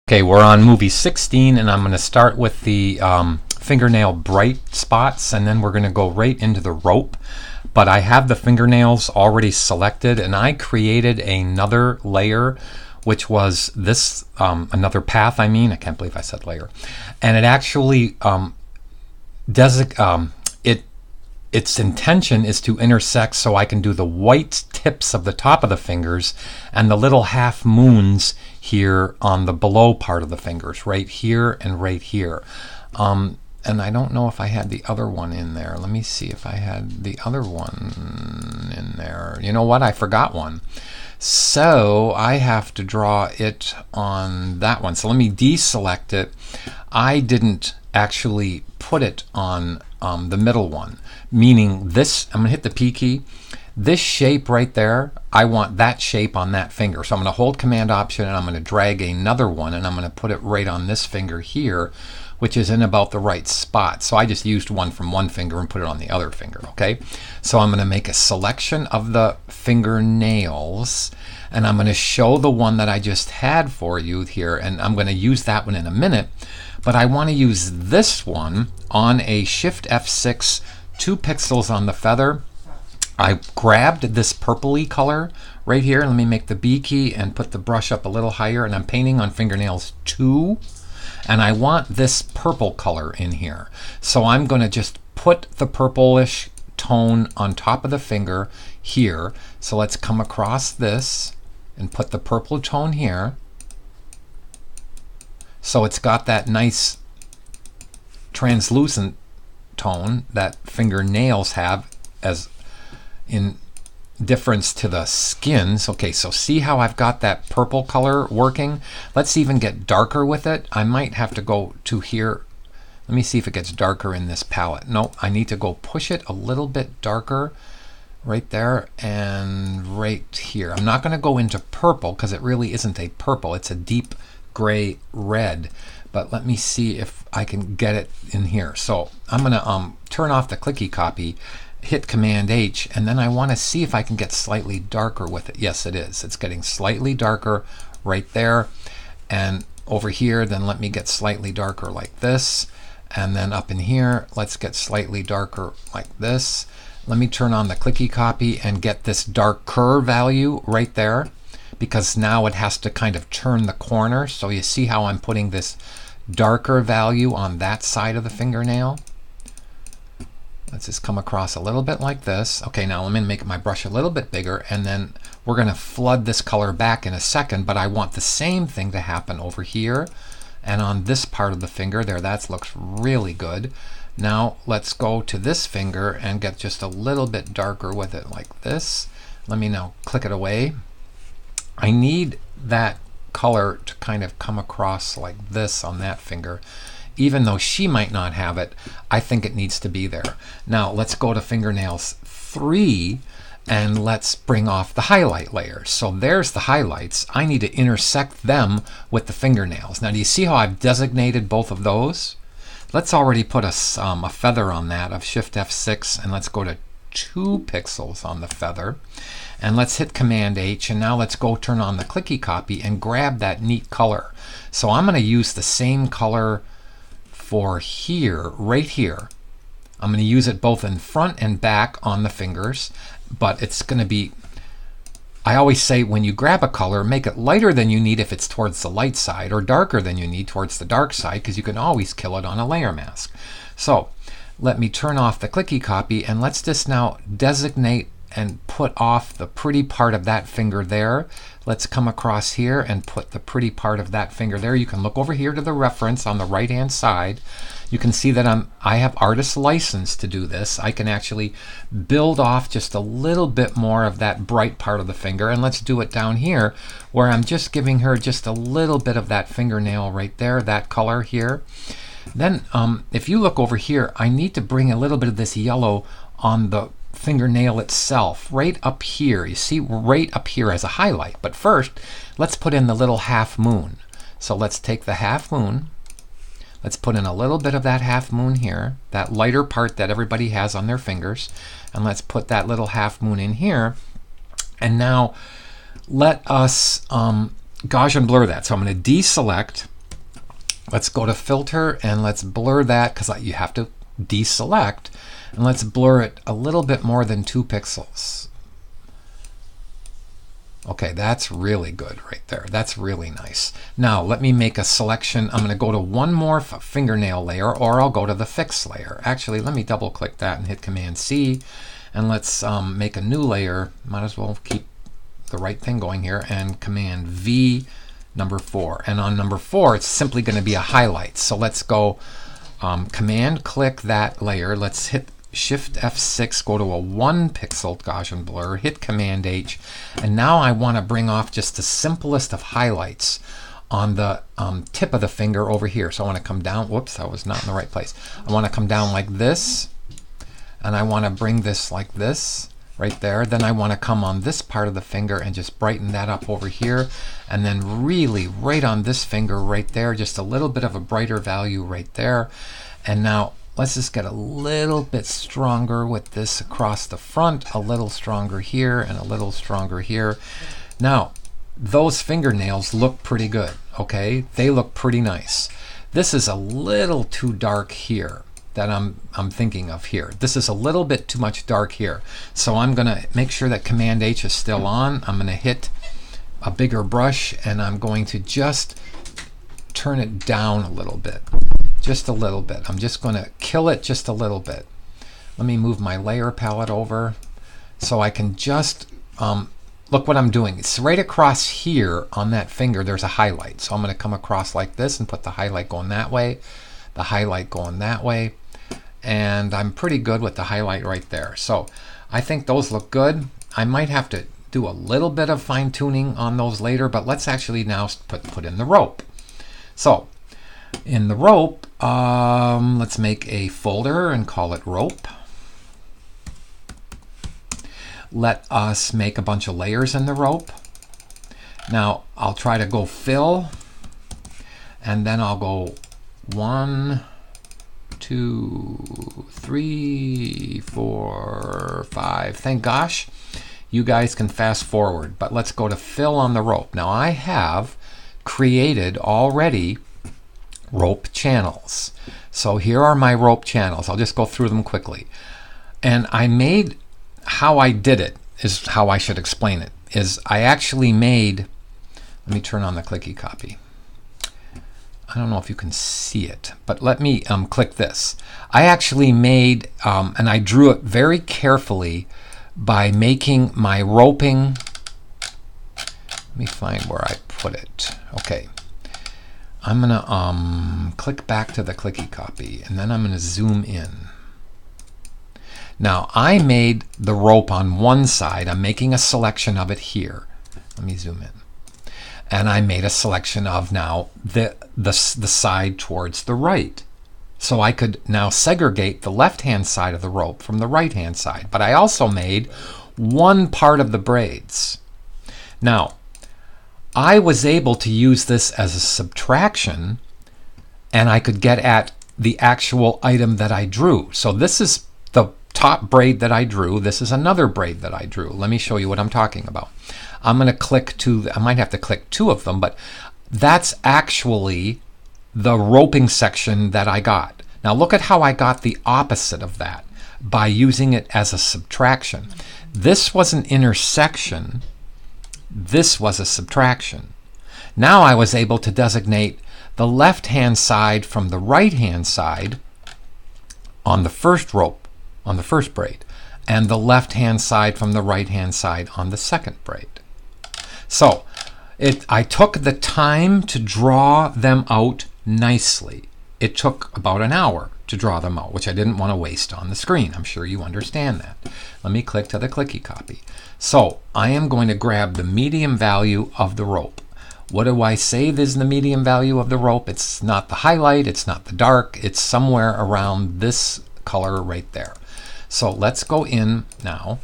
Okay, we're on movie 16, and I'm going to start with the fingernail bright spots, and then we're going to go right into the rope. But I have the fingernails already selected, and I created another layer, which was this, another path, I can't believe I said layer. And it actually, its intention is to intersect so I can do the white tips of the top of the fingers and the little half moons here on the below part of the fingers, right here and right here. And I don't know if I had the other one in there. Let me see if I had the other one in there. You know what? I forgot one. So I have to draw it on that one. So let me deselect it. I didn't actually put it on the middle one, meaning this, I'm going to hit the P key. This shape right there, I want that shape on that finger. So I'm going to hold Command Option and I'm going to drag another one and I'm going to put it right on this finger here, which is in about the right spot. So I just used one from one finger and put it on the other finger, okay? So I'm going to make a selection of the fingernails and I'm going to show the one that I just had for you here, and I'm going to use that one in a minute, but I want to use this one on a Shift F6, 2 pixels on the feather. I grabbed this purpley color right here. Let me make the B key and put the brush up a little higher, and I'm painting on fingernails 2. And I want this purple color in here. So I'm going to just put the purplish tone on top of the finger here. So let's come across this and put the purple tone here. So it's got that nice translucent tone that fingernails have as in difference to the skins. Okay, so see how I've got that purple color working? Let's even get darker with it. I might have to go to here. Let me see if it gets darker in this palette. No, I need to go push it a little bit darker right there and right here. I'm not going to go into purple because it really isn't a purple. It's a deep gray red. But let me see if I can get it in here. So I'm going to turn off the clicky copy, hit Command H, and then I want to see if I can get slightly darker with it. Yes, it is. It's getting slightly darker right there. And over here, then let me get slightly darker like this. And then up in here, let's get slightly darker like this. Let me turn on the clicky copy and get this darker value right there, because now it has to kind of turn the corner. So you see how I'm putting this darker value on that side of the fingernail. Let's just come across a little bit like this. Okay, now let me make my brush a little bit bigger, and then we're going to flood this color back in a second, but I want the same thing to happen over here and on this part of the finger there. That looks really good. Now let's go to this finger and get just a little bit darker with it like this. Let me now click it away. I need that color to kind of come across like this on that finger. Even though she might not have it, I think it needs to be there. Now let's go to fingernails 3 and let's bring off the highlight layer. So there's the highlights. I need to intersect them with the fingernails. Now do you see how I've designated both of those? Let's already put a feather on that of Shift F6, and let's go to 2 pixels on the feather. And let's hit Command H, and now let's go turn on the clicky copy and grab that neat color. So I'm going to use the same color for here, right here. I'm going to use it both in front and back on the fingers, but it's going to be, I always say when you grab a color, make it lighter than you need if it's towards the light side, or darker than you need towards the dark side, because you can always kill it on a layer mask. So let me turn off the clicky copy, and let's just now designate and put off the pretty part of that finger there. Let's come across here and put the pretty part of that finger there. You can look over here to the reference on the right hand side. You can see that I have artist license to do this. I can actually build off just a little bit more of that bright part of the finger, and let's do it down here where I'm just giving her just a little bit of that fingernail right there, that color here. Then if you look over here, I need to bring a little bit of this yellow on the fingernail itself right up here. You see, right up here as a highlight. But first, let's put in the little half moon. So let's take the half moon. Let's put in a little bit of that half moon here, that lighter part that everybody has on their fingers. And let's put that little half moon in here. And now let us Gaussian blur that. So I'm going to deselect Let's go to filter and let's blur that, because you have to deselect, and let's blur it a little bit more than 2 pixels. Okay, that's really good right there. That's really nice. Now let me make a selection. I'm going to go to one more fingernail layer, or I'll go to the fix layer. Actually, let me double click that and hit Command C, and let's make a new layer. Might as well keep the right thing going here, and Command V, number 4. And on number 4, it's simply going to be a highlight. So let's go Command click that layer. Let's hit Shift F6, go to a 1 pixel Gaussian blur, hit Command H, and now I want to bring off just the simplest of highlights on the tip of the finger over here. So I want to come down. Whoops, I was not in the right place. I want to come down like this, and I want to bring this like this right there. Then I want to come on this part of the finger and just brighten that up over here, and then really right on this finger right there, just a little bit of a brighter value right there. And now let's just get a little bit stronger with this across the front, a little stronger here and a little stronger here. Now, those fingernails look pretty good, okay? They look pretty nice. This is a little too dark here that I'm thinking of here. This is a little bit too much dark here. So I'm gonna make sure that Command H is still on. I'm gonna hit a bigger brush, and I'm going to just turn it down a little bit. Just a little bit. I'm just going to kill it just a little bit. Let me move my layer palette over so I can just look what I'm doing. It's right across here on that finger. There's a highlight. So I'm going to come across like this and put the highlight going that way, the highlight going that way, and I'm pretty good with the highlight right there. So I think those look good. I might have to do a little bit of fine tuning on those later, but let's actually now put in the rope. So in the rope, let's make a folder and call it rope. Let us make a bunch of layers in the rope. Now I'll try to go fill, and then I'll go 1, 2, 3, 4, 5. Thank gosh you guys can fast forward, but let's go to fill on the rope. Now I have created already rope channels. So here are my rope channels. I'll just go through them quickly. And I made, how I did it is how I should explain it, is I actually made, let me turn on the clicky copy. I don't know if you can see it, but let me click this. I actually made, and I drew it very carefully by making my roping, let me find where I put it. Okay. I'm going to click back to the clicky copy, and then I'm going to zoom in. Now, I made the rope on one side. I'm making a selection of it here. Let me zoom in. And I made a selection of now the side towards the right. So I could now segregate the left-hand side of the rope from the right-hand side. But I also made one part of the braids. Now, I was able to use this as a subtraction, and I could get at the actual item that I drew. So this is the top braid that I drew. This is another braid that I drew. Let me show you what I'm talking about. I'm going to click to, I might have to click 2 of them, but that's actually the roping section that I got. Now look at how I got the opposite of that by using it as a subtraction. This was an intersection. This was a subtraction. Now I was able to designate the left-hand side from the right-hand side on the first rope, on the first braid, and the left-hand side from the right-hand side on the second braid. So I took the time to draw them out nicely. It took about an hour to draw them out, which I didn't want to waste on the screen. I'm sure you understand that. Let me click to the clicky copy. So I am going to grab the medium value of the rope. What do I say is the medium value of the rope? It's not the highlight, it's not the dark, it's somewhere around this color right there. So let's go in now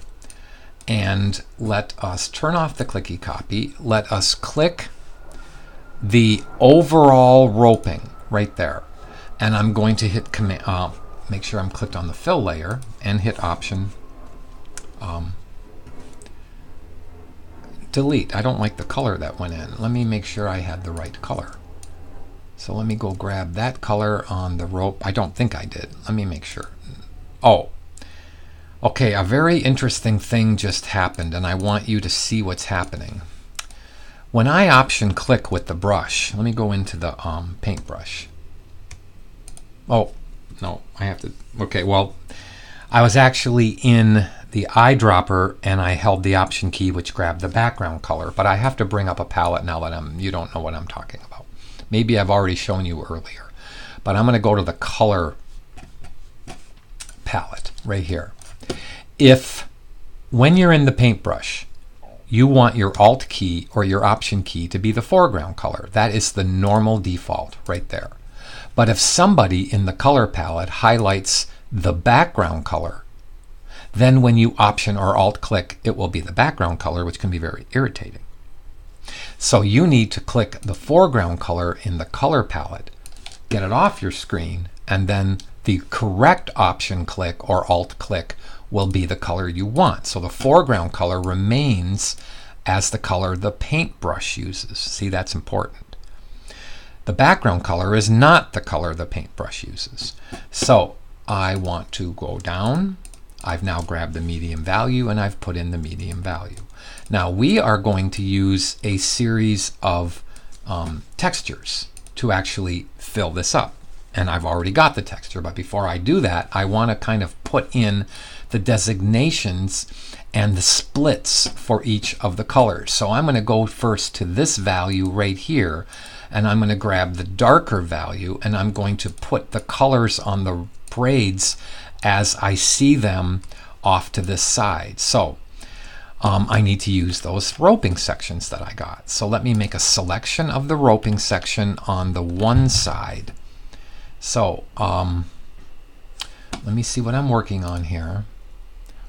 and let us turn off the clicky copy. Let us click the overall roping right there. And I'm going to hit command, make sure I'm clicked on the fill layer and hit option delete. I don't like the color that went in. Let me make sure I had the right color. So let me go grab that color on the rope. I don't think I did. Let me make sure. Oh, okay, a very interesting thing just happened, and I want you to see what's happening. When I option click with the brush, let me go into the paintbrush. Oh, no, I have to, okay, well, I was actually in the eyedropper and I held the option key, which grabbed the background color, but I have to bring up a palette now that you don't know what I'm talking about. Maybe I've already shown you earlier, but I'm going to go to the color palette right here. If when you're in the paintbrush, you want your Alt key or your Option key to be the foreground color, that is the normal default right there. But if somebody in the color palette highlights the background color, then when you Option or Alt click, it will be the background color, which can be very irritating. So you need to click the foreground color in the color palette, get it off your screen, and then the correct Option click or Alt click will be the color you want. So the foreground color remains as the color the paintbrush uses. See, that's important. The background color is not the color the paintbrush uses. So I want to go down. I've now grabbed the medium value and I've put in the medium value. Now we are going to use a series of textures to actually fill this up. And I've already got the texture, but before I do that, I want to kind of put in the designations and the splits for each of the colors. So I'm going to go first to this value right here, and I'm going to grab the darker value, and I'm going to put the colors on the braids as I see them off to this side. So I need to use those roping sections that I got. So let me make a selection of the roping section on the one side. So let me see what I'm working on here.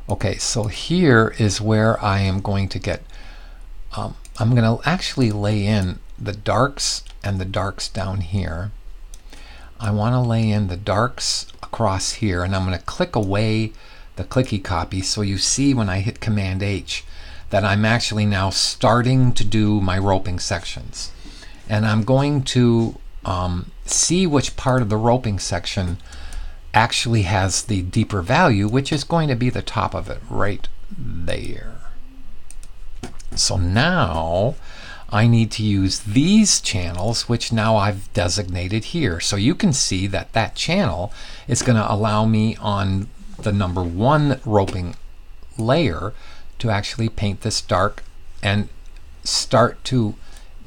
Okay, so here is where I am going to get, I'm going to actually lay in the darks and the darks down here. I want to lay in the darks across here, and I'm going to click away the clicky copy so you see when I hit Command H that I'm actually now starting to do my roping sections. And I'm going to see which part of the roping section actually has the deeper value, which is going to be the top of it right there. So now I need to use these channels, which now I've designated here. So you can see that that channel is going to allow me on the number 1 roping layer to actually paint this dark and start to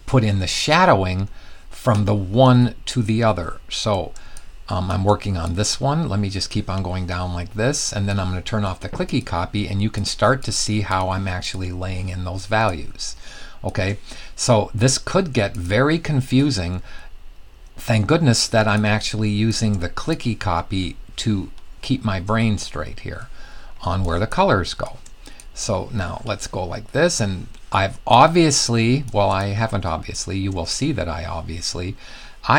put in the shadowing from the one to the other. So I'm working on this one. Let me just keep on going down like this, and then I'm going to turn off the clicky copy, and you can start to see how I'm actually laying in those values. Okay, so this could get very confusing. Thank goodness that I'm actually using the clicky copy to keep my brain straight here on where the colors go. So now let's go like this, and I've obviously, well, I haven't obviously, you will see that I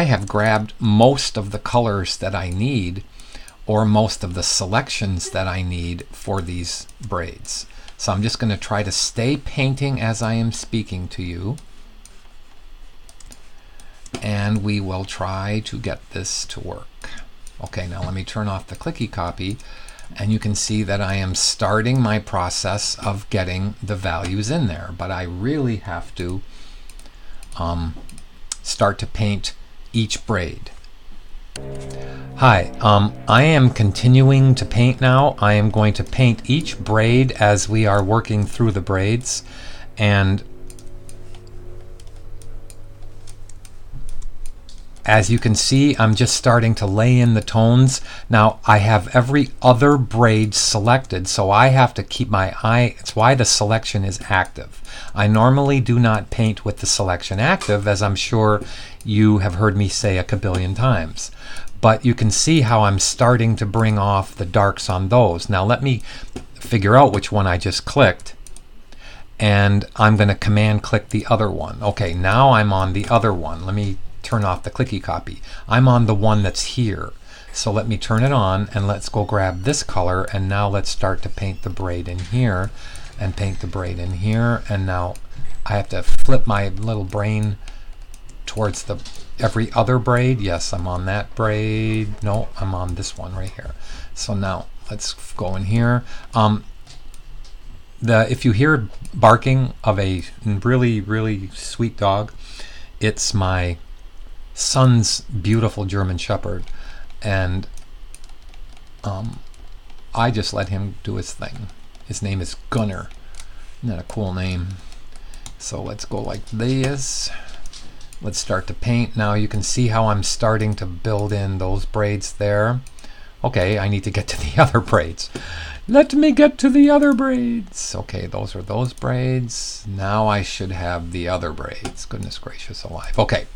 have grabbed most of the colors that I need, or most of the selections that I need for these braids. So I'm just going to try to stay painting as I am speaking to you, and we will try to get this to work. Okay, now let me turn off the clicky copy, and you can see that I am starting my process of getting the values in there, but I really have to start to paint each braid. Hi, I am continuing to paint now. I am going to paint each braid as we are working through the braids, and as you can see, I'm just starting to lay in the tones. Now I have every other braid selected, so I have to keep my eye. It's why the selection is active. I normally do not paint with the selection active, as I'm sure you have heard me say a kabillion times. But you can see how I'm starting to bring off the darks on those. Now let me figure out which one I just clicked, and I'm going to command click the other one. Okay, now I'm on the other one. Let me turn off the clicky copy. I'm on the one that's here. So let me turn it on, and let's go grab this color, and now let's start to paint the braid in here and paint the braid in here. And now I have to flip my little brain towards the every other braid. Yes, I'm on that braid. No, I'm on this one right here. So now let's go in here. If you hear barking of a really, really sweet dog, it's my son's beautiful German Shepherd, and I just let him do his thing. His name is Gunner. Isn't that a cool name? So let's go like this. Let's start to paint. Now you can see how I'm starting to build in those braids there. Okay, I need to get to the other braids. Let me get to the other braids. Okay, those are those braids. Now I should have the other braids. Goodness gracious alive. Okay,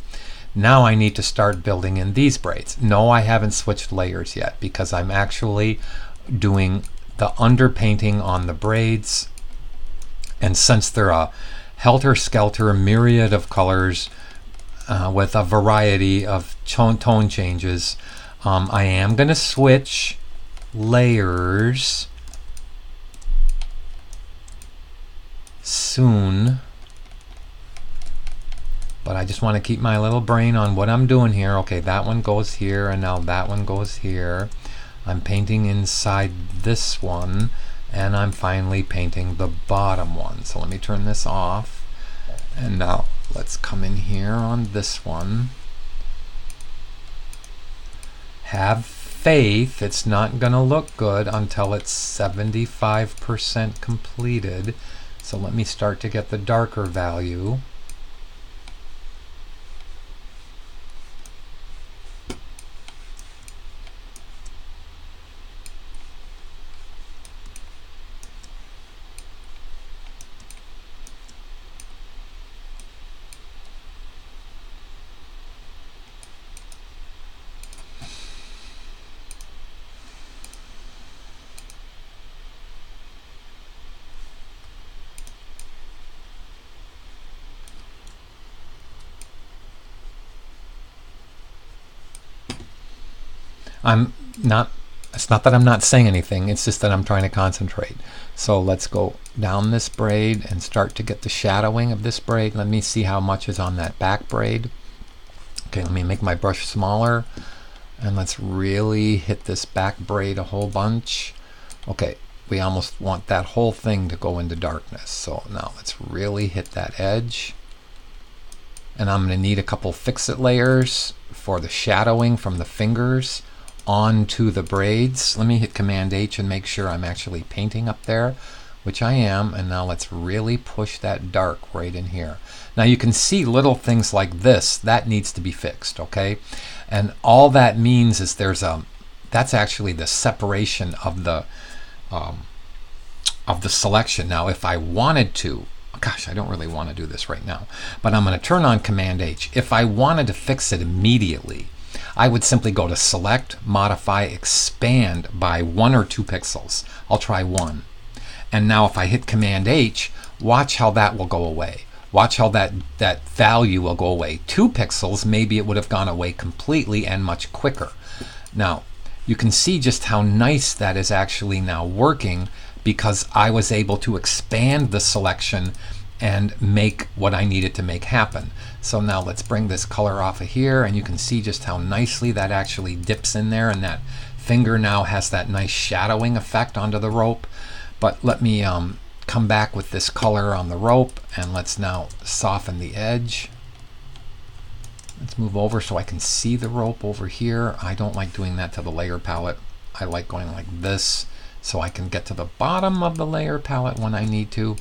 now I need to start building in these braids. No, I haven't switched layers yet because I'm actually doing the underpainting on the braids. And since they're a helter-skelter myriad of colors with a variety of tone changes, I am going to switch layers soon, but I just want to keep my little brain on what I'm doing here. Okay, that one goes here, and now that one goes here. I'm painting inside this one, and I'm finally painting the bottom one. So let me turn this off, and now let's come in here on this one. Have faith, it's not going to look good until it's 75% completed. So let me start to get the darker value. It's not that I'm not saying anything, it's just that I'm trying to concentrate. So let's go down this braid and start to get the shadowing of this braid. Let me see how much is on that back braid. Okay, let me make my brush smaller, and let's really hit this back braid a whole bunch. Okay, we almost want that whole thing to go into darkness. So now let's really hit that edge. And I'm going to need a couple fix-it layers for the shadowing from the fingers onto the braids. Let me hit Command H and make sure I'm actually painting up there, which I am. And now let's really push that dark right in here. Now you can see little things like this that needs to be fixed. Okay, and all that means is that's actually the separation of the selection. Now if I wanted to, gosh, I don't really want to do this right now, but I'm going to turn on Command H. If I wanted to fix it immediately, I would simply go to Select, Modify, Expand by 1 or 2 pixels. I'll try 1. And now if I hit Command H, watch how that will go away. Watch how that value will go away. 2 pixels, maybe it would have gone away completely and much quicker. Now, you can see just how nice that is actually now working, because I was able to expand the selection and make what I needed to make happen. So now let's bring this color off of here, and you can see just how nicely that actually dips in there, and that finger now has that nice shadowing effect onto the rope. But let me come back with this color on the rope, and let's now soften the edge. Let's move over so I can see the rope over here. I don't like doing that to the layer palette. I like going like this so I can get to the bottom of the layer palette when I need to.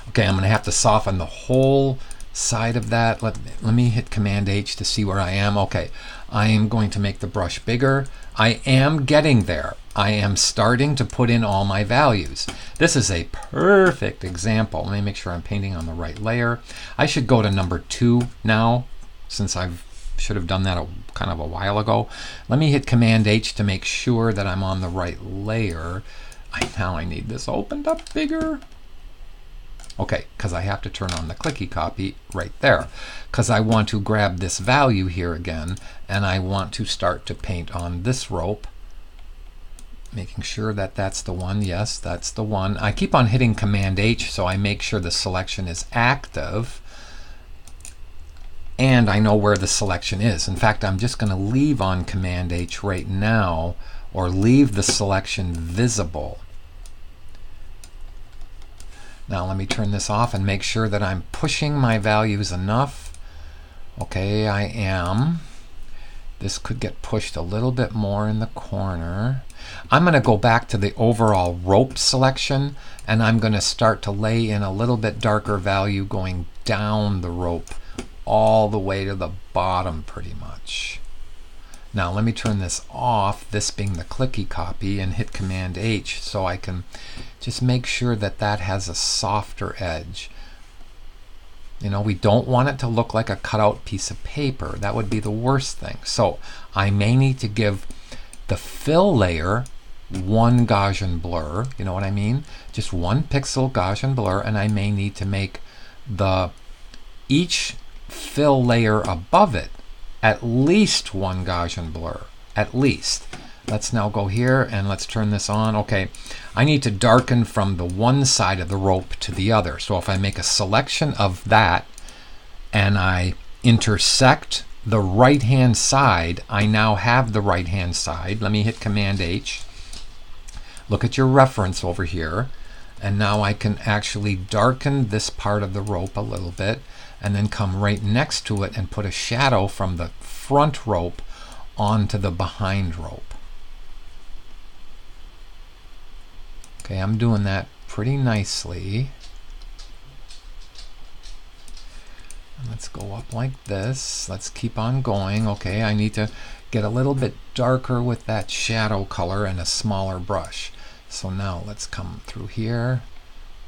Okay, I'm going to have to soften the whole side of that. Let me hit Command H to see where I am. Okay, I am going to make the brush bigger. I am getting there. I am starting to put in all my values. This is a perfect example. Let me make sure I'm painting on the right layer. I should go to number 2 now, since I should have done that kind of a while ago. Let me hit Command H to make sure that I'm on the right layer. Now I need this opened up bigger. Okay, because I have to turn on the clicky copy right there, because I want to grab this value here again, and I want to start to paint on this rope, making sure that that's the one. Yes, that's the one. I keep on hitting Command H so I make sure the selection is active. and I know where the selection is. In fact, I'm just going to leave on Command H right now, or leave the selection visible. Now let me turn this off and make sure that I'm pushing my values enough. Okay, I am. This could get pushed a little bit more in the corner. I'm going to go back to the overall rope selection, and I'm going to start to lay in a little bit darker value going down the rope all the way to the bottom pretty much. Now let me turn this off, this being the clicky copy, and hit Command H so I can just make sure that that has a softer edge. You know, we don't want it to look like a cutout piece of paper. That would be the worst thing. So I may need to give the fill layer one Gaussian blur. You know what I mean? Just 1 pixel Gaussian blur, and I may need to make each fill layer above it at least 1 Gaussian blur. At least. Let's now go here and let's turn this on. Okay, I need to darken from the one side of the rope to the other. So if I make a selection of that and I intersect the right hand side, I now have the right hand side. Let me hit Command H. Look at your reference over here, and now I can actually darken this part of the rope a little bit and then come right next to it and put a shadow from the front rope onto the behind rope. Okay, I'm doing that pretty nicely. And let's go up like this. Let's keep on going. Okay, I need to get a little bit darker with that shadow color and a smaller brush. So now let's come through here.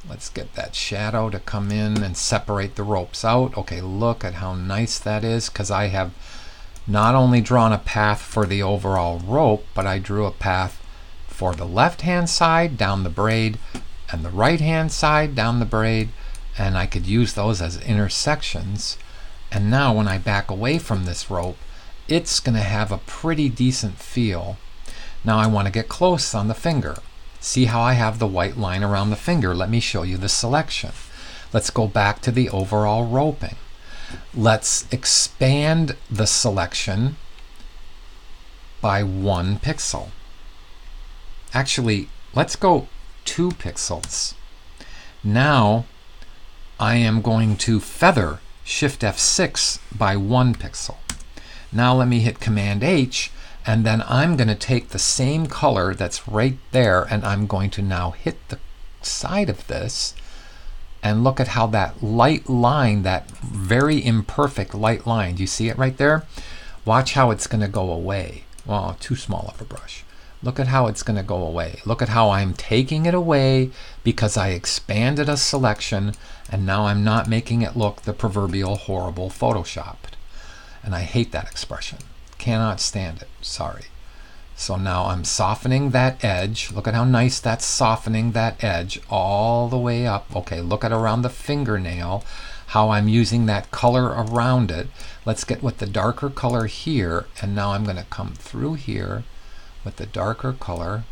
Let's get that shadow to come in and separate the ropes out. Okay, look at how nice that is, because I have not only drawn a path for the overall rope, but I drew a path for the left hand side down the braid and the right hand side down the braid, and I could use those as intersections. And now when I back away from this rope, it's going to have a pretty decent feel. Now I want to get close on the finger. See how I have the white line around the finger? Let me show you the selection. Let's go back to the overall roping. Let's expand the selection by 1 pixel. Actually, let's go 2 pixels. Now I am going to feather Shift F6 by 1 pixel. Now let me hit Command H, and then I'm going to take the same color that's right there, and I'm going to now hit the side of this, and look at how that light line, that very imperfect light line, do you see it right there? Watch how it's going to go away. Well, too small of a brush. Look at how it's going to go away. Look at how I'm taking it away because I expanded a selection, and now I'm not making it look the proverbial horrible photoshopped. And I hate that expression. Cannot stand it. Sorry. So now I'm softening that edge. Look at how nice that's softening that edge all the way up. Okay, look at around the fingernail, how I'm using that color around it. Let's get with the darker color here, and now I'm going to come through here with the darker color.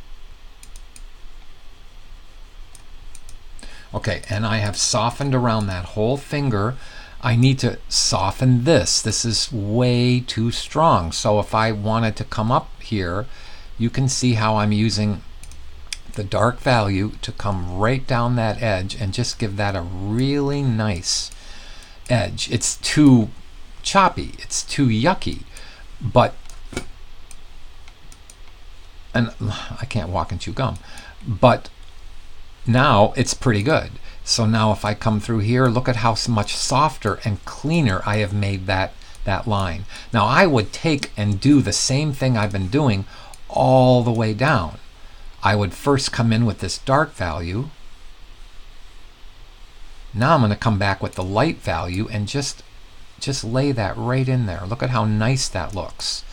Okay, and I have softened around that whole finger. I need to soften this. This is way too strong. So if I wanted to come up here, you can see how I'm using the dark value to come right down that edge and just give that a really nice edge. It's too choppy. It's too yucky. And I can't walk and chew gum. But now it's pretty good. So now if I come through here, look at how much softer and cleaner I have made that line. Now I would take and do the same thing I've been doing all the way down. I would first come in with this dark value. Now I'm going to come back with the light value and just lay that right in there. Look at how nice that looks.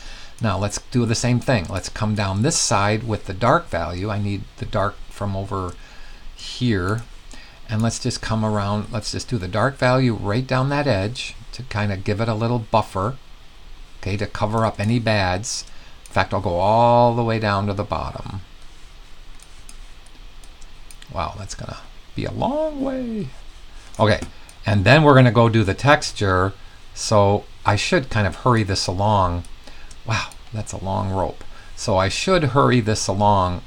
Now let's do the same thing. Let's come down this side with the dark value. I need the dark from over here. And let's just come around. Let's just do the dark value right down that edge to kind of give it a little buffer. Okay, to cover up any bads. In fact, I'll go all the way down to the bottom. Wow, that's going to be a long way. Okay, and then we're going to go do the texture. So I should kind of hurry this along. Wow, that's a long rope. So I should hurry this along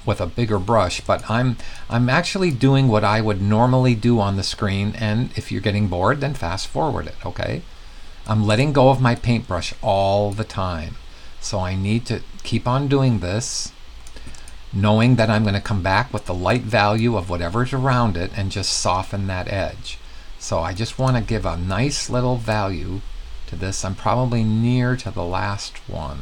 with a bigger brush, but I'm actually doing what I would normally do on the screen, and if you're getting bored, then fast forward it, okay? I'm letting go of my paintbrush all the time. So I need to keep on doing this, knowing that I'm going to come back with the light value of whatever's around it and just soften that edge. So I just want to give a nice little value to this. I'm probably near to the last one,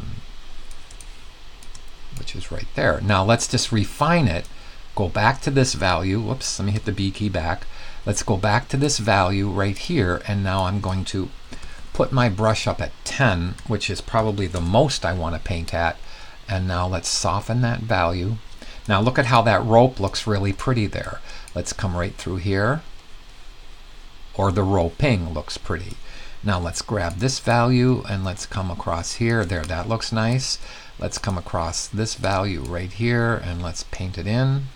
which is right there. Now let's just refine it. Go back to this value. Whoops, let me hit the B key back. Let's go back to this value right here, and now I'm going to put my brush up at 10, which is probably the most I want to paint at. And now let's soften that value. Now look at how that rope looks really pretty there. Let's come right through here. Or the roping looks pretty. Now let's grab this value and let's come across here. There, that looks nice. Let's come across this value right here and let's paint it in.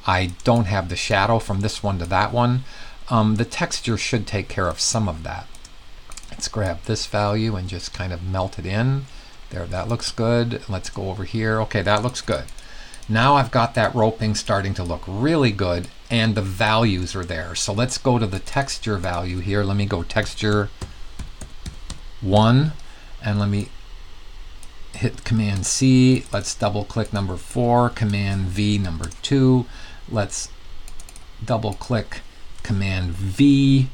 I don't have the shadow from this one to that one. The texture should take care of some of that. Let's grab this value and just kind of melt it in. There, that looks good. Let's go over here. Okay, that looks good. Now I've got that roping starting to look really good, and the values are there. So let's go to the texture value here. Let me go texture 1, and let me hit Command C. Let's double click number 4, Command V number 2. Let's double click Command V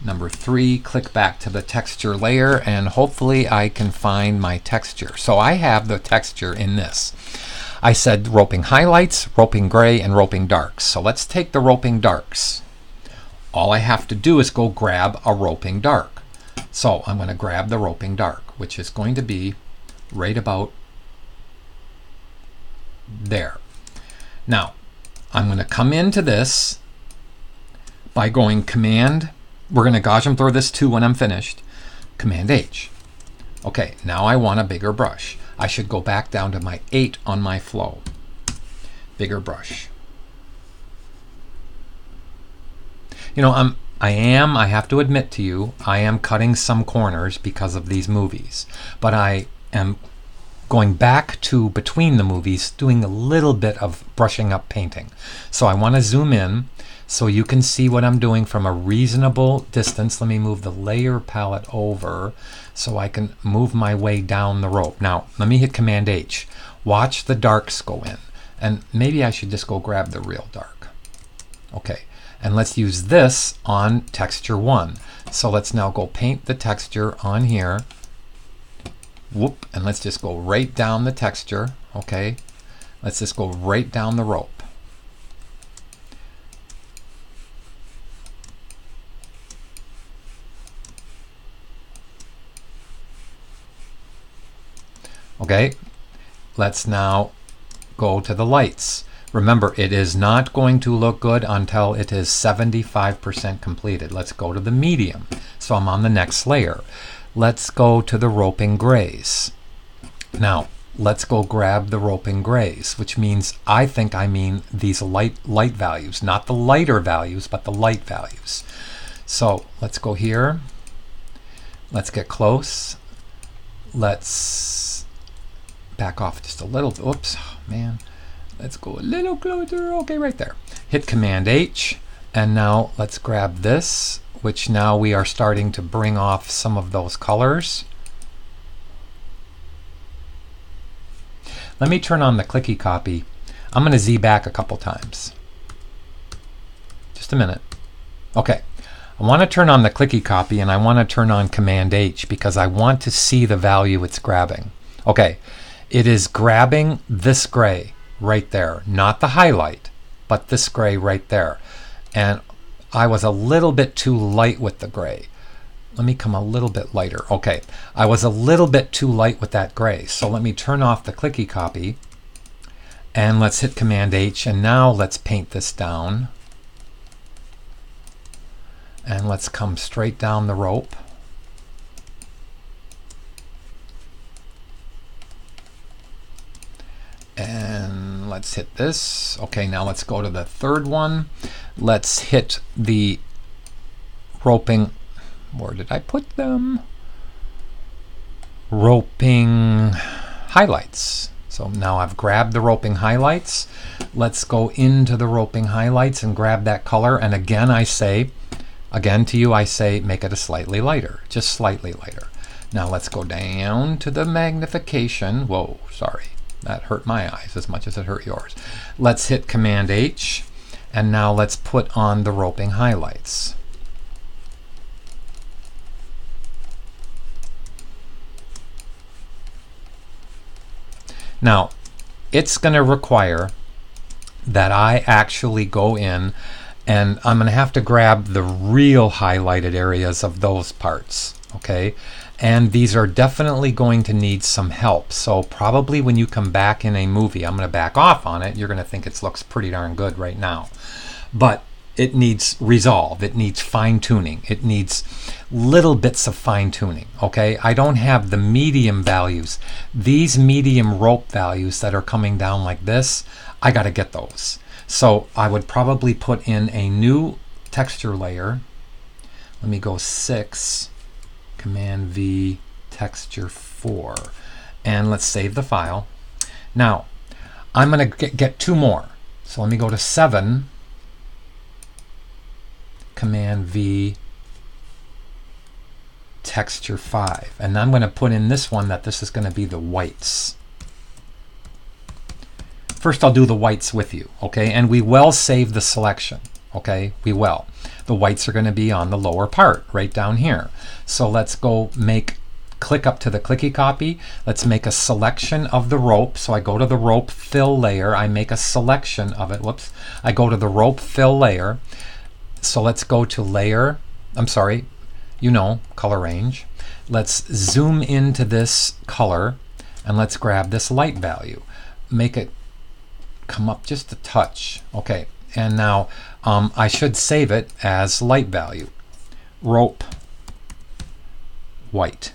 number 3, click back to the texture layer, and hopefully I can find my texture. So I have the texture in this. I said roping highlights, roping gray, and roping darks. So let's take the roping darks. All I have to do is go grab a roping dark. So I'm going to grab the roping dark, which is going to be right about there. Now I'm going to come into this by going Command. We're going to Gaussian blur this too when I'm finished. Command H. Okay, now I want a bigger brush. I should go back down to my 8 on my flow. Bigger brush. You know, I have to admit to you, I am cutting some corners because of these movies. But I am going back to between the movies, doing a little bit of brushing up painting. So I want to zoom in so you can see what I'm doing from a reasonable distance. Let me move the layer palette over so I can move my way down the rope. Now, let me hit Command H. Watch the darks go in. And maybe I should just go grab the real dark. Okay, and let's use this on texture 1. So let's now go paint the texture on here. Whoop, and let's just go right down the texture. Okay, let's just go right down the rope. Okay, let's now go to the lights. Remember, it is not going to look good until it is 75% completed. Let's go to the medium. So I'm on the next layer. Let's go to the roping grays. Now, let's go grab the roping grays, which means I mean these light values, not the lighter values, but the light values. So let's go here. Let's get close. Let's back off just a little bit. Oops, oh, man. Let's go a little closer. Okay, right there. Hit Command H, and now let's grab this, which now we are starting to bring off some of those colors. Let me turn on the clicky copy. I'm going to Z back a couple times. Just a minute. Okay. I want to turn on the clicky copy, and I want to turn on Command H because I want to see the value it's grabbing. Okay. It is grabbing this gray right there, not the highlight, but this gray right there. And I was a little bit too light with the gray. Let me come a little bit lighter. Okay, I was a little bit too light with that gray. So let me turn off the clicky copy and let's hit Command H, and now let's paint this down. And let's come straight down the rope. And let's hit this. Okay, now let's go to the third one. Let's hit the roping. Where did I put them? Roping highlights. So now I've grabbed the roping highlights. Let's go into the roping highlights and grab that color. And again, again to you, I say make it a slightly lighter, just slightly lighter. Now let's go down to the magnification. Whoa, sorry. That hurt my eyes as much as it hurt yours. Let's hit Command H. And now let's put on the roping highlights. Now, it's going to require that I actually go in and I'm going to have to grab the real highlighted areas of those parts, okay? And these are definitely going to need some help. So probably when you come back in a movie, I'm going to back off on it. You're going to think it looks pretty darn good right now. But it needs resolve. It needs fine tuning. It needs little bits of fine tuning. Okay, I don't have the medium values. These medium rope values that are coming down like this, I got to get those. So I would probably put in a new texture layer. Let me go 6, Command V, texture 4, and let's save the file. Now I'm going to get 2 more. So let me go to 7. Command V, texture 5, and I'm going to put in this one that this is going to be the whites. First I'll do the whites with you, okay? And we will save the selection, okay? We will. The whites are going to be on the lower part, right down here. So let's go click up to the clicky copy. Let's make a selection of the rope. So I go to the rope fill layer. I make a selection of it. Whoops. I go to the rope fill layer. So let's go to layer, color range. Let's zoom into this color and let's grab this light value. Make it come up just a touch. Okay, and now I should save it as light value. Rope white.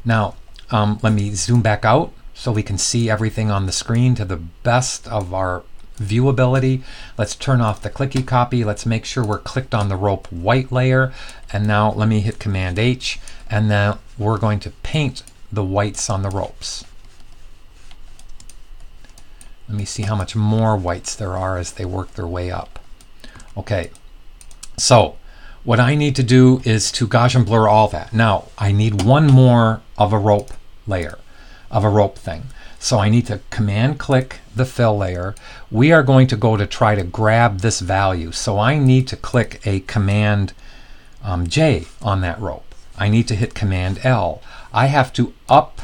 Now let me zoom back out so we can see everything on the screen to the best of our viewability. Let's turn off the clicky copy. Let's make sure we're clicked on the rope white layer. And now let me hit Command H, and then we're going to paint the whites on the ropes. Let me see how much more whites there are as they work their way up. Okay, so what I need to do is to Gaussian blur all that. Now I need one more of a rope layer, of a rope thing. So I need to Command click the fill layer. We are going to go to try to grab this value. So I need to click a Command J on that rope. I need to hit Command L. I have to up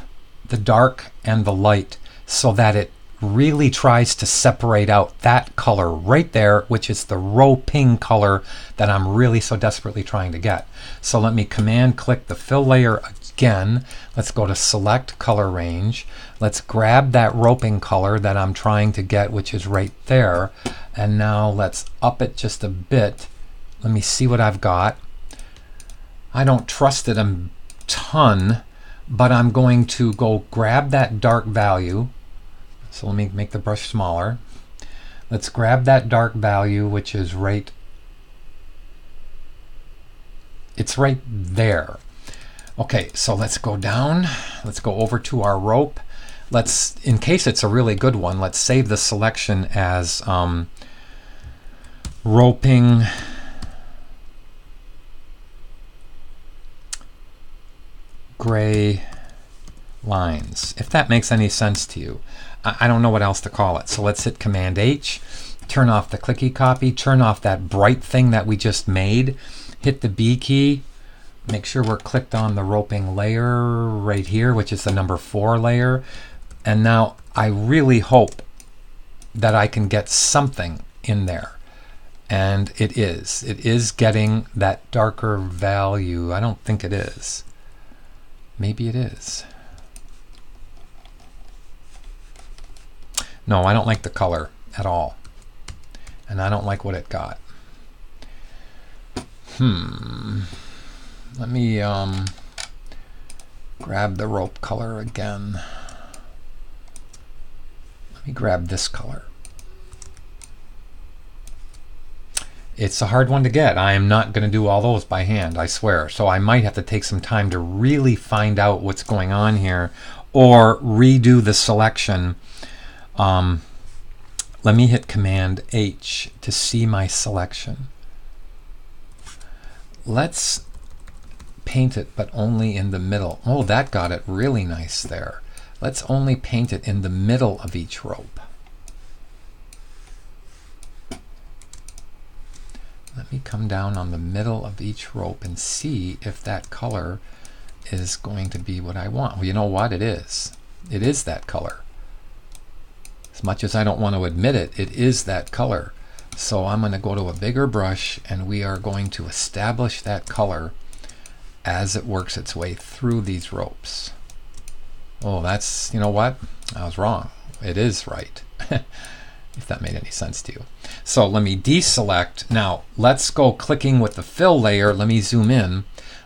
the dark and the light so that it really tries to separate out that color right there, which is the roping color that I'm really so desperately trying to get. So let me Command click the fill layer again. Let's go to select color range. Let's grab that roping color that I'm trying to get, which is right there. And now let's up it just a bit. Let me see what I've got. I don't trust it a ton, but I'm going to go grab that dark value. So let me make the brush smaller. Let's grab that dark value, which is it's right there. Okay, so let's go down. Let's go over to our rope. Let's, in case it's a really good one, let's save the selection as roping gray lines, if that makes any sense to you. I don't know what else to call it. So let's hit Command H, turn off the clicky copy, turn off that bright thing that we just made, hit the B key, make sure we're clicked on the roping layer right here, which is the number 4 layer. And now I really hope that I can get something in there. And it is. It is getting that darker value. I don't think it is. Maybe it is. No, I don't like the color at all. And I don't like what it got. Let me grab the rope color again. Let me grab this color. It's a hard one to get. I am not going to do all those by hand, I swear. So I might have to take some time to really find out what's going on here, or redo the selection. Let me hit Command H to see my selection. Let's paint it, but only in the middle. Oh, that got it really nice there. Let's only paint it in the middle of each rope. Let me come down on the middle of each rope and see if that color is going to be what I want. Well, you know what? It is. It is that color. As much as I don't want to admit it, it is that color. So I'm going to go to a bigger brush and we are going to establish that color as it works its way through these ropes. Oh, that's, you know what? I was wrong. It is right. If that made any sense to you. So let me deselect. Now let's go clicking with the fill layer. Let me zoom in.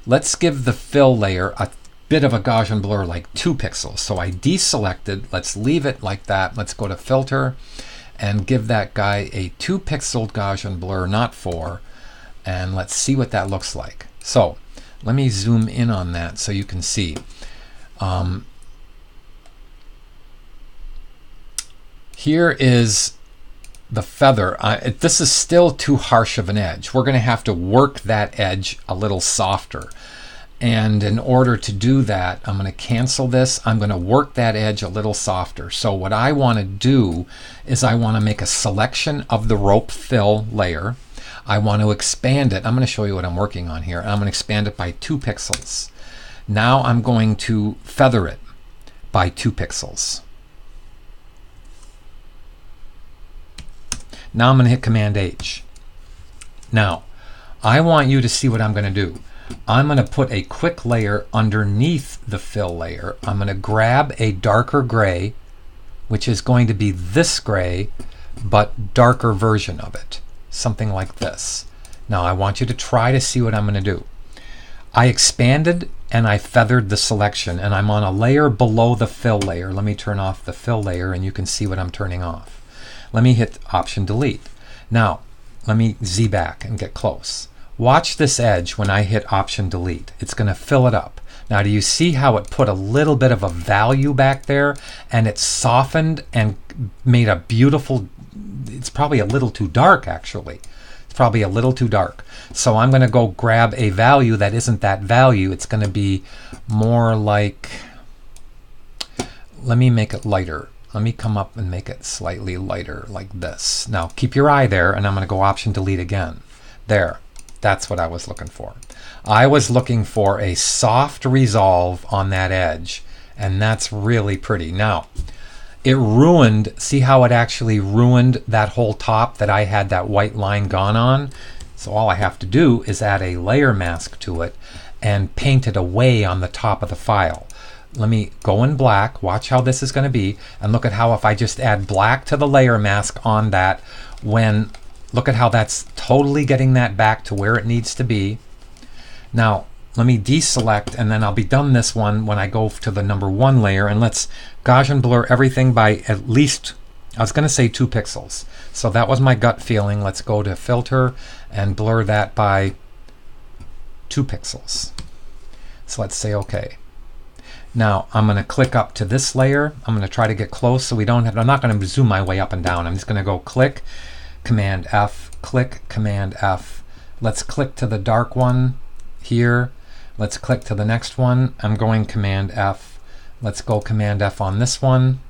Let's give the fill layer a bit of a Gaussian blur, like 2 pixels. So I deselected. Let's leave it like that. Let's go to filter and give that guy a 2 pixel Gaussian blur, not 4. And let's see what that looks like. So let me zoom in on that so you can see. Here is the feather. This is still too harsh of an edge. We're going to have to work that edge a little softer. And in order to do that, I'm going to cancel this. I'm going to work that edge a little softer. So what I want to do is I want to make a selection of the rope fill layer. I want to expand it. I'm going to show you what I'm working on here. I'm going to expand it by 2 pixels. Now I'm going to feather it by 2 pixels. Now I'm going to hit Command H. Now, I want you to see what I'm going to do. I'm going to put a quick layer underneath the fill layer. I'm going to grab a darker gray, which is going to be this gray, but darker version of it. Something like this. Now I want you to try to see what I'm going to do. I expanded and I feathered the selection, and I'm on a layer below the fill layer. Let me turn off the fill layer and you can see what I'm turning off. Let me hit Option Delete. Now, let me Z back and get close. Watch this edge when I hit Option Delete. It's going to fill it up. Now, do you see how it put a little bit of a value back there, and it softened and made a beautiful, it's probably a little too dark actually. It's probably a little too dark. So I'm going to go grab a value that isn't that value. It's going to be more like, let me make it lighter. Let me come up and make it slightly lighter like this. Now keep your eye there, and I'm going to go Option Delete again. There, that's what I was looking for. I was looking for a soft resolve on that edge, and that's really pretty. Now, it ruined, see how it actually ruined that whole top that I had that white line gone on? So all I have to do is add a layer mask to it and paint it away on the top of the file. Let me go in black, watch how this is going to be, and look at how if I just add black to the layer mask on that, look at how that's totally getting that back to where it needs to be. Now, let me deselect, and then I'll be done this one when I go to the number 1 layer, and let's Gaussian blur everything by at least, I was going to say 2 pixels. So that was my gut feeling. Let's go to Filter and blur that by 2 pixels. So let's say OK. Now I'm going to click up to this layer. I'm going to try to get close so we don't have, I'm not going to zoom my way up and down. I'm just going to go click, Command F, click, Command F. Let's click to the dark one here. Let's click to the next one. I'm going Command F. Let's go Command F on this one.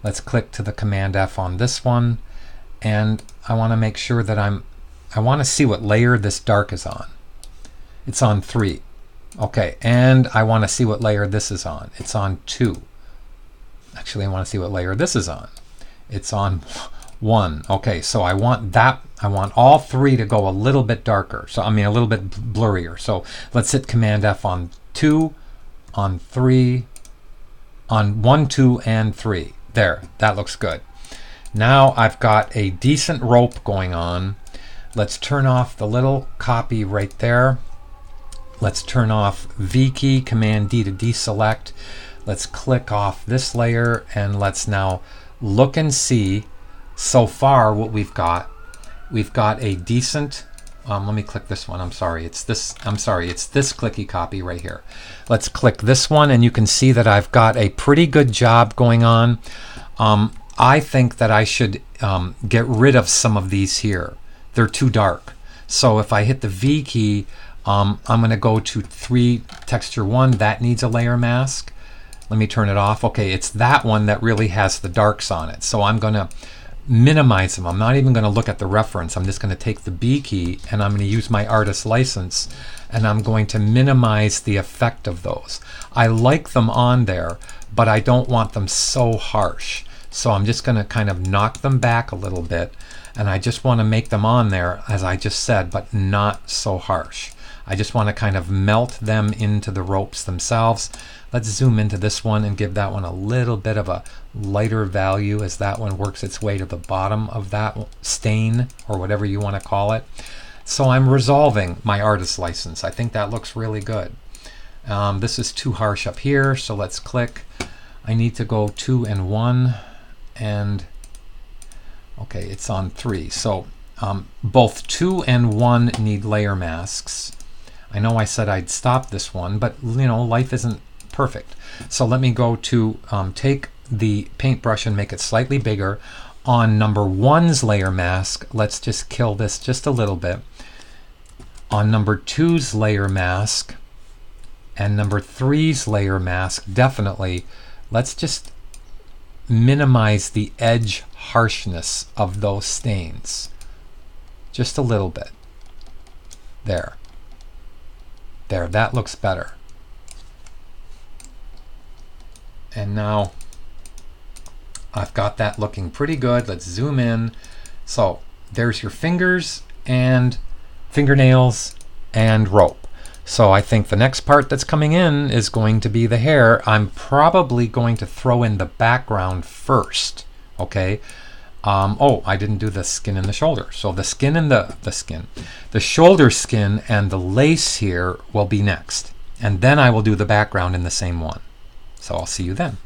Let's click to the Command F on this one. And I want to make sure that I want to see what layer this dark is on. It's on 3. Okay, and I want to see what layer this is on. It's on 2. Actually, I want to see what layer this is on. It's on 1. Okay, so I want that. I want all 3 to go a little bit darker. So I mean a little bit blurrier. So let's hit Command F on 2, on 3, on 1, 2, and 3. There, that looks good. Now I've got a decent rope going on. Let's turn off the little copy right there. Let's turn off V key, Command D to deselect. Let's click off this layer, and let's now look and see so far what we've got we've got a decent, let me click this one. I'm sorry, it's this clicky copy right here. Let's click this one, and you can see that I've got a pretty good job going on. I think that I should get rid of some of these here. They're too dark. So if I hit the V key, I'm going to go to 3 texture 1. That needs a layer mask. Let me turn it off. Okay, it's that one that really has the darks on it. So I'm going to minimize them. I'm not even going to look at the reference. I'm just going to take the B key and I'm going to use my artist license, and I'm going to minimize the effect of those. I like them on there, but I don't want them so harsh. So I'm just going to kind of knock them back a little bit, and I just want to make them on there, as I just said, but not so harsh. I just want to kind of melt them into the ropes themselves. Let's zoom into this one and give that one a little bit of a lighter value as that one works its way to the bottom of that stain, or whatever you want to call it. So I'm resolving my artist license. I think that looks really good. This is too harsh up here, so let's click. I need to go 2 and 1, and okay, it's on 3. So both 2 and 1 need layer masks. I know I said I'd stop this one, but you know, life isn't perfect. So let me go to take the paintbrush and make it slightly bigger. On number 1's layer mask, let's just kill this just a little bit. On number 2's layer mask and number 3's layer mask, definitely, let's just minimize the edge harshness of those stains just a little bit. There, that looks better. And now I've got that looking pretty good. Let's zoom in. So there's your fingers and fingernails and rope. So I think the next part that's coming in is going to be the hair. I'm probably going to throw in the background first. Okay. Oh, I didn't do the skin and the shoulder. So the skin and the shoulder skin and the lace here will be next. And then I will do the background in the same one. So I'll see you then.